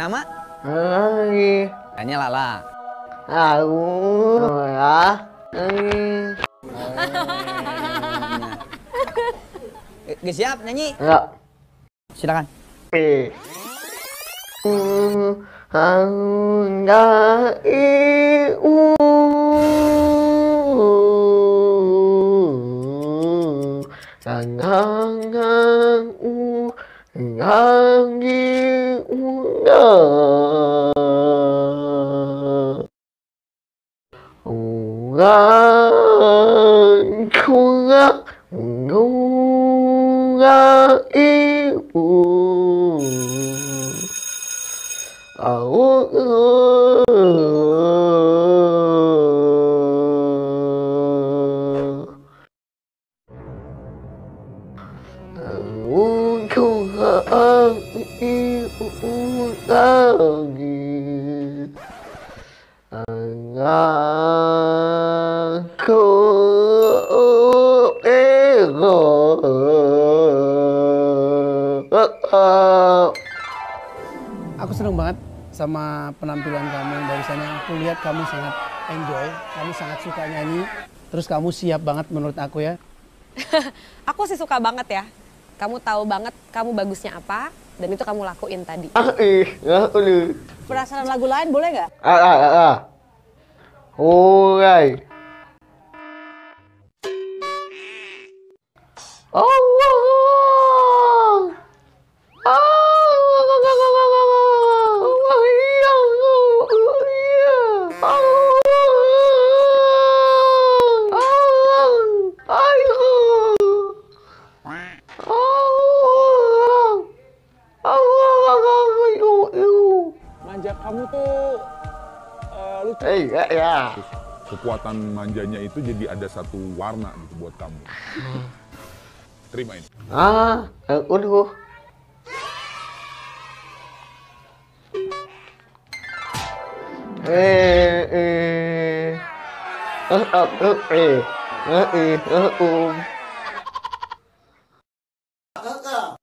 Nama? Lagi. Tanya Lala. Aku ya. Siap nyanyi? Ya. Silakan. Aku senang banget sama penampilan kamu barusan. Aku lihat kamu sangat enjoy, kamu sangat suka nyanyi, terus kamu siap banget menurut aku ya. Aku sih suka banget ya. Kamu tahu banget kamu bagusnya apa, dan itu kamu lakuin tadi. Penasaran lagu lain boleh nggak? Alright. Manja kamu tuh lucu. Ya. Kekuatan manjanya itu jadi ada satu warna gitu buat kamu. Terima ini. Udah. Kakak.